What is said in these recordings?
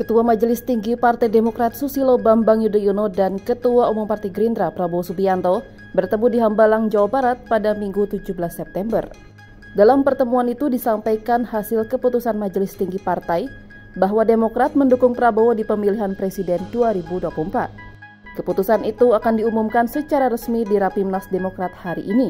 Ketua Majelis Tinggi Partai Demokrat Susilo Bambang Yudhoyono dan Ketua Umum Partai Gerindra Prabowo Subianto bertemu di Hambalang, Jawa Barat pada Minggu 17 September. Dalam pertemuan itu disampaikan hasil keputusan Majelis Tinggi Partai bahwa Demokrat mendukung Prabowo di pemilihan Presiden 2024. Keputusan itu akan diumumkan secara resmi di Rapimnas Demokrat hari ini.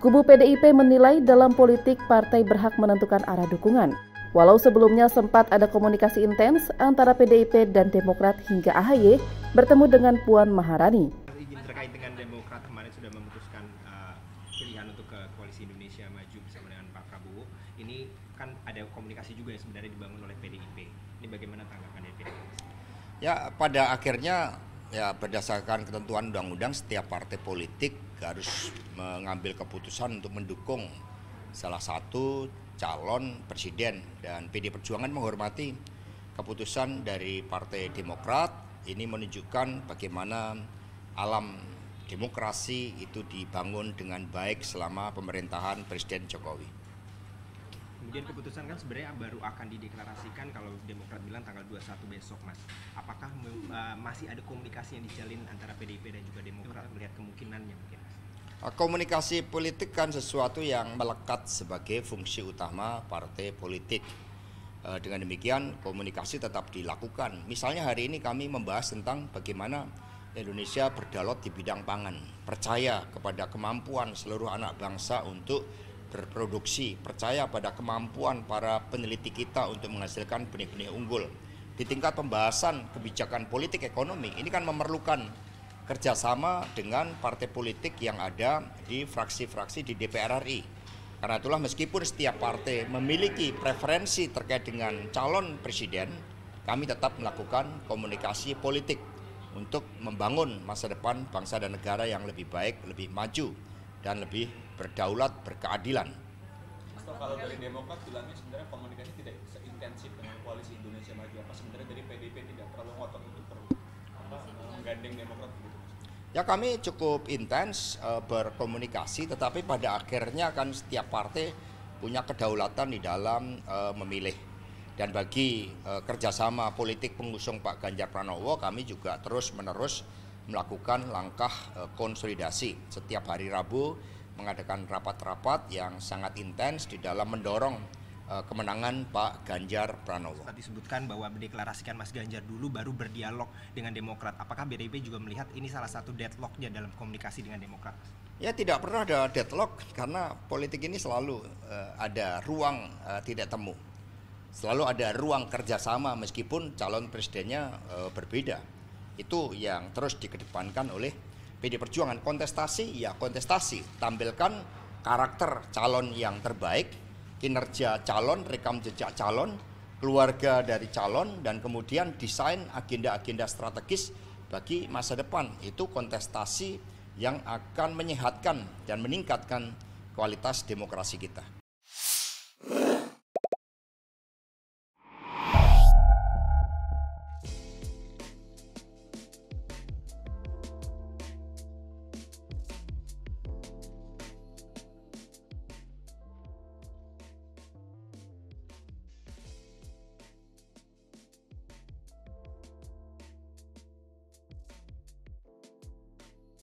Kubu PDIP menilai dalam politik partai berhak menentukan arah dukungan. Walau sebelumnya sempat ada komunikasi intens antara PDIP dan Demokrat hingga AHY bertemu dengan Puan Maharani. Izin terkait dengan Demokrat kemarin sudah memutuskan pilihan untuk ke Koalisi Indonesia Maju bersama dengan Pak Prabowo. Ini kan ada komunikasi juga yang sebenarnya dibangun oleh PDIP. Ini bagaimana tanggapan dari PDIP? Ya, pada akhirnya ya berdasarkan ketentuan undang-undang setiap partai politik harus mengambil keputusan untuk mendukung salah satu calon presiden, dan PD Perjuangan menghormati keputusan dari Partai Demokrat. Ini menunjukkan bagaimana alam demokrasi itu dibangun dengan baik selama pemerintahan Presiden Jokowi. Kemudian keputusan kan sebenarnya baru akan dideklarasikan kalau Demokrat bilang tanggal 21 besok, Mas. Apakah masih ada komunikasi yang dijalin antara PDIP dan juga Demokrat melihat kemungkinannya mungkin, Mas? Komunikasi politik kan sesuatu yang melekat sebagai fungsi utama partai politik. Dengan demikian komunikasi tetap dilakukan. Misalnya hari ini kami membahas tentang bagaimana Indonesia berdaulat di bidang pangan. Percaya kepada kemampuan seluruh anak bangsa untuk berproduksi. Percaya pada kemampuan para peneliti kita untuk menghasilkan benih-benih unggul. Di tingkat pembahasan kebijakan politik ekonomi, ini kan memerlukan kerjasama dengan partai politik yang ada di fraksi-fraksi di DPR RI. Karena itulah meskipun setiap partai memiliki preferensi terkait dengan calon presiden, kami tetap melakukan komunikasi politik untuk membangun masa depan bangsa dan negara yang lebih baik, lebih maju, dan lebih berdaulat, berkeadilan. Mas, kalau dari Demokrat bilangnya sebenarnya komunikasi tidak seintensif dengan Koalisi Indonesia Maju. Apa sebenarnya dari PDIP tidak terlalu ngotot untuk menggandeng Demokrat? Ya, kami cukup intens berkomunikasi, tetapi pada akhirnya kan setiap partai punya kedaulatan di dalam memilih. Dan bagi kerjasama politik pengusung Pak Ganjar Pranowo, kami juga terus-menerus melakukan langkah konsolidasi. Setiap hari Rabu mengadakan rapat-rapat yang sangat intens di dalam mendorong kemenangan Pak Ganjar Pranowo. Tadi disebutkan bahwa mendeklarasikan Mas Ganjar dulu baru berdialog dengan Demokrat. Apakah PDIP juga melihat ini salah satu deadlocknya dalam komunikasi dengan Demokrat? Ya, tidak pernah ada deadlock karena politik ini selalu ada ruang tidak temu. Selalu ada ruang kerjasama meskipun calon presidennya berbeda. Itu yang terus dikedepankan oleh PD Perjuangan. Kontestasi ya kontestasi, tampilkan karakter calon yang terbaik, kinerja calon, rekam jejak calon, keluarga dari calon, dan kemudian desain agenda-agenda strategis bagi masa depan. Itu kontestasi yang akan menyehatkan dan meningkatkan kualitas demokrasi kita.